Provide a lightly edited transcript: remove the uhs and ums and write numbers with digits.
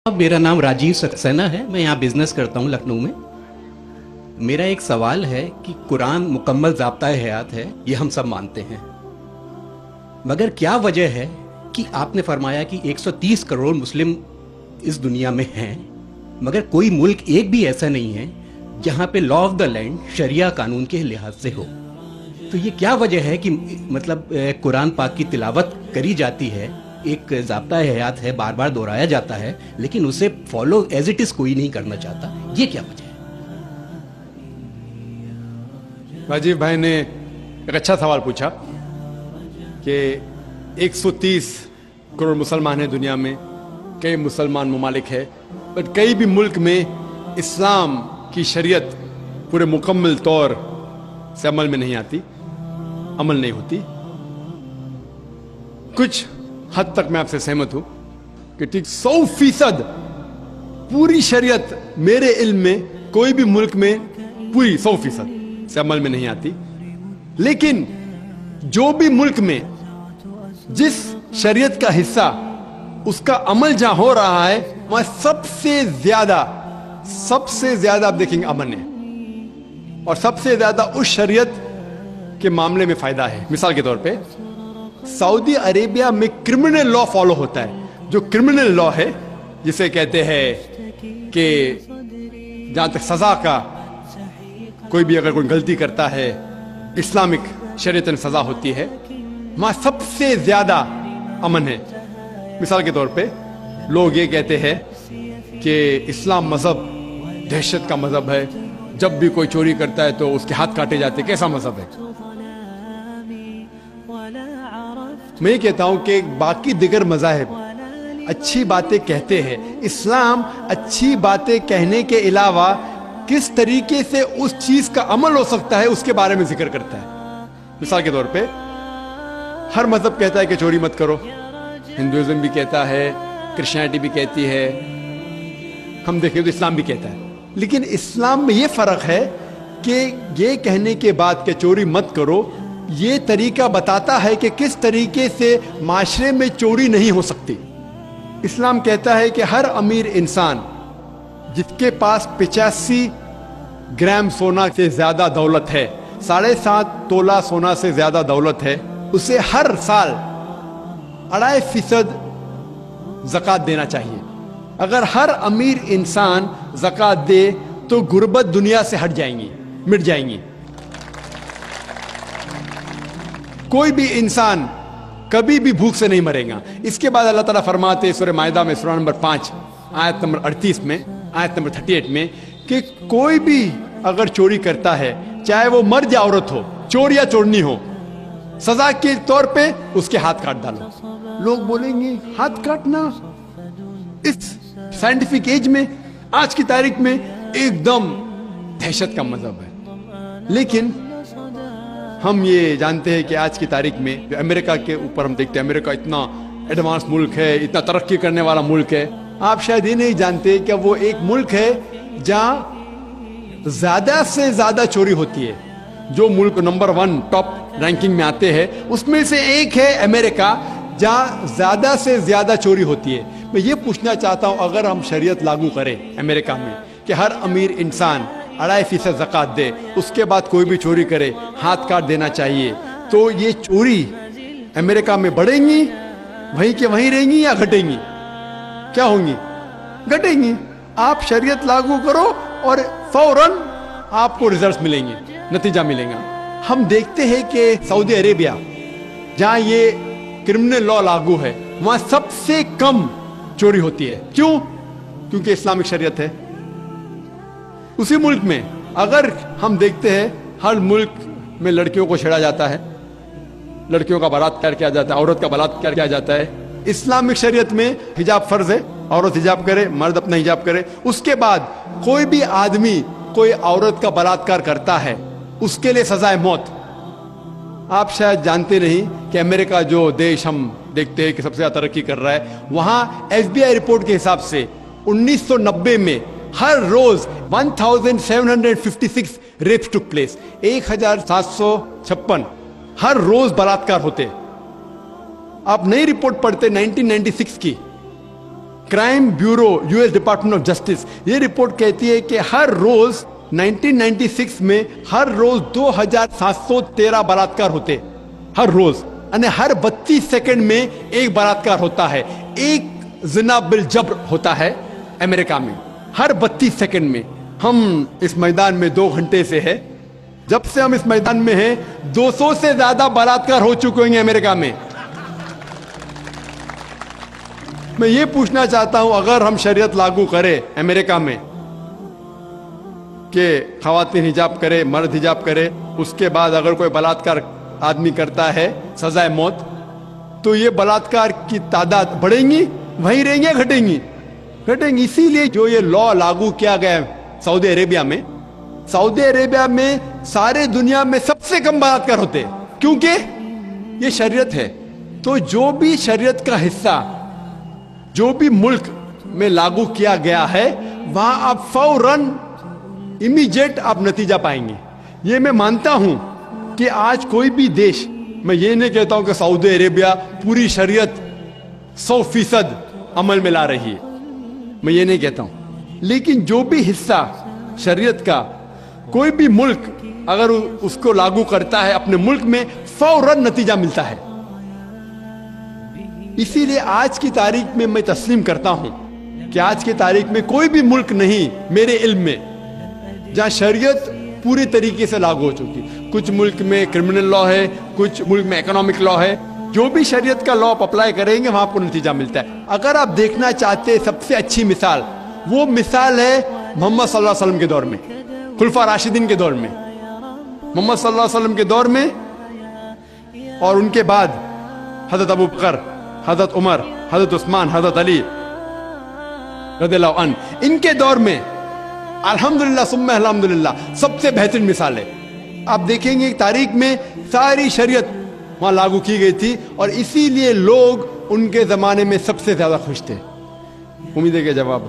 मेरा नाम राजीव सक्सेना है। मैं यहाँ बिजनेस करता हूँ लखनऊ में। मेरा एक सवाल है कि कुरान मुकम्मल ज़ाब्ता-ए हयात है, ये हम सब मानते हैं, मगर क्या वजह है कि आपने फरमाया कि 130 करोड़ मुस्लिम इस दुनिया में हैं, मगर कोई मुल्क एक भी ऐसा नहीं है जहाँ पे लॉ ऑफ द लैंड शरिया कानून के लिहाज से हो। तो ये क्या वजह है कि मतलब कुरान पाक की तिलावत करी जाती है, एक ज़ाब्ता-ए हयात है, बार बार दोहराया जाता है, लेकिन उसे फॉलो एज इट इज़ कोई नहीं करना चाहता, ये क्या वजह है? राजीव भाई ने एक अच्छा सवाल पूछा कि 130 करोड़ मुसलमान हैं दुनिया में, कई मुसलमान ममालिक है, बट कई भी मुल्क में इस्लाम की शरीयत पूरे मुकम्मल तौर से अमल में नहीं आती, अमल नहीं होती। कुछ हद तक मैं आपसे सहमत हूं कि ठीक 100% पूरी शरीयत मेरे इल्म में कोई भी मुल्क में पूरी 100% से अमल में नहीं आती, लेकिन जो भी मुल्क में जिस शरीयत का हिस्सा उसका अमल जहां हो रहा है वहां सबसे ज्यादा आप देखेंगे अमन है, और सबसे ज्यादा उस शरीयत के मामले में फायदा है। मिसाल के तौर पे सऊदी अरेबिया में क्रिमिनल लॉ फॉलो होता है। जो क्रिमिनल लॉ है जिसे कहते हैं कि जहां तक सजा का, कोई भी अगर कोई गलती करता है इस्लामिक शरीयत में सजा होती है, वहां सबसे ज्यादा अमन है। मिसाल के तौर पे लोग ये कहते हैं कि इस्लाम मजहब दहशत का मजहब है, जब भी कोई चोरी करता है तो उसके हाथ काटे जाते। कैसा मजहब है? मैं ये कहता हूं कि बाकी दिगर मज़ाहिब अच्छी बातें कहते हैं, इस्लाम अच्छी बातें कहने के अलावा किस तरीके से उस चीज का अमल हो सकता है उसके बारे में जिक्र करता है। मिसाल के तौर पे हर मजहब कहता है कि चोरी मत करो, हिंदुइज्म भी कहता है, क्रिश्चियनिटी भी कहती है, हम देखें तो इस्लाम भी कहता है। लेकिन इस्लाम में ये फर्क है कि ये कहने के बाद कि चोरी मत करो, ये तरीका बताता है कि किस तरीके से माशरे में चोरी नहीं हो सकती। इस्लाम कहता है कि हर अमीर इंसान जिसके पास 85 ग्राम सोना से ज्यादा दौलत है, 7.5 तोला सोना से ज्यादा दौलत है, उसे हर साल 2.5% ज़कात देना चाहिए। अगर हर अमीर इंसान ज़कात दे तो गुर्बत दुनिया से हट जाएंगी, मिट जाएंगी। कोई भी इंसान कभी भी भूख से नहीं मरेगा। इसके बाद अल्लाह ताला फरमाते हैं सूरह माइदा में सूरह नंबर 5 आयत नंबर 38 में, आयत नंबर 38 में कि कोई भी अगर चोरी करता है, चाहे वो मर्द या औरत हो, चोर या चोरनी हो, सजा के तौर पे उसके हाथ काट डालो। लोग बोलेंगे हाथ काटना इस साइंटिफिक एज में, आज की तारीख में एकदम दहशत का मजहब है। लेकिन हम ये जानते हैं कि आज की तारीख में अमेरिका के ऊपर हम देखते हैं, अमेरिका इतना एडवांस मुल्क है, इतना तरक्की करने वाला मुल्क है। आप शायद ये नहीं जानते कि वो एक मुल्क है जहां ज्यादा से ज्यादा चोरी होती है। जो मुल्क नंबर 1 टॉप रैंकिंग में आते हैं उसमें से एक है अमेरिका, जहां ज्यादा से ज्यादा चोरी होती है। मैं ये पूछना चाहता हूं, अगर हम शरीयत लागू करें अमेरिका में कि हर अमीर इंसान 2.5% ज़कात दे, उसके बाद कोई भी चोरी करे हाथ काट देना चाहिए, तो ये चोरी अमेरिका में बढ़ेंगी, वहीं के वहीं रहेंगी या घटेंगी? क्या होंगी? घटेंगी। आप शरीयत लागू करो और फौरन आपको रिजल्ट मिलेंगे, नतीजा मिलेगा। हम देखते हैं कि सऊदी अरेबिया जहां ये क्रिमिनल लॉ लागू है, वहां सबसे कम चोरी होती है। क्यों? क्योंकि इस्लामिक शरीयत है। उसी मुल्क में अगर हम देखते हैं हर मुल्क में लड़कियों को छेड़ा जाता है, लड़कियों का बलात्कार किया जाता है, औरत का बलात्कार किया जाता है। इस्लामिक शरीयत में हिजाब फर्ज है, औरत हिजाब करे, मर्द अपना हिजाब करे। उसके बाद कोई भी आदमी कोई औरत का बलात्कार करता है, उसके लिए सजा है मौत। आप शायद जानते नहीं कि अमेरिका जो देश हम देखते हैं कि सबसे ज्यादा तरक्की कर रहा है, वहां FBI रिपोर्ट के हिसाब से 1990 में हर रोज 1756 रेप्स टुक प्लेस, 1756 हर रोज बलात्कार होते। आप नई रिपोर्ट पढ़ते 1996 की crime bureau US department of justice, ये रिपोर्ट कहती है कि हर रोज 1996 में हर रोज 2713 बलात्कार होते, हर रोज, यानी हर 32 सेकंड में एक बलात्कार होता है, एक जिना बिल जब्र होता है अमेरिका में हर 32 सेकंड में। हम इस मैदान में 2 घंटे से है, जब से हम इस मैदान में हैं 200 से ज्यादा बलात्कार हो चुके हैं अमेरिका में। मैं ये पूछना चाहता हूं, अगर हम शरीयत लागू करें अमेरिका में कि खवातीन हिजाब करे, मर्द हिजाब करे, उसके बाद अगर कोई बलात्कार आदमी करता है सजाए मौत, तो ये बलात्कार की तादाद बढ़ेंगी, वहीं रहेंगी या घटेंगी? घटेंगी। इसीलिए जो ये लॉ लागू किया गया है सऊदी अरेबिया में, सऊदी अरेबिया में सारे दुनिया में सबसे कम बलात्कार होते हैं, क्योंकि ये शरीयत है। तो जो भी शरीयत का हिस्सा जो भी मुल्क में लागू किया गया है, वहां आप फौरन इमीडिएट आप नतीजा पाएंगे। ये मैं मानता हूं कि आज कोई भी देश, मैं ये नहीं कहता हूं कि सऊदी अरेबिया पूरी शरीयत 100% अमल में ला रही है, मैं ये नहीं कहता हूं, लेकिन जो भी हिस्सा शरीयत का कोई भी मुल्क अगर उसको लागू करता है अपने मुल्क में, फौरन नतीजा मिलता है। इसीलिए आज की तारीख में मैं तस्लीम करता हूं कि आज की तारीख में कोई भी मुल्क नहीं मेरे इल्म में जहां शरीयत पूरी तरीके से लागू हो चुकी। कुछ मुल्क में क्रिमिनल लॉ है, कुछ मुल्क में इकोनॉमिक लॉ है, जो भी शरीयत का लॉ आप अप्लाई करेंगे वहां आपको नतीजा मिलता है। अगर आप देखना चाहते हैं सबसे अच्छी मिसाल, वो मिसाल है मोहम्मद सल्लल्लाहु अलैहि वसल्लम के दौर में, खुलफा राशिदीन के दौर में, मोहम्मद सल्लल्लाहु अलैहि वसल्लम के दौर में और उनके बाद हजरत अबू बकर, हजरत उमर, हजरत उस्मान, हजरत अली रज़ियल्लाहु अन्हु, इनके दौर में अल्हम्दुलिल्लाह सुम्मा अल्हम्दुलिल्लाह सबसे बेहतरीन मिसाल है। आप देखेंगे तारीख में सारी शरीयत वहां लागू की गई थी और इसीलिए लोग उनके जमाने में सबसे ज्यादा खुश थे। उम्मीद है कि जवाब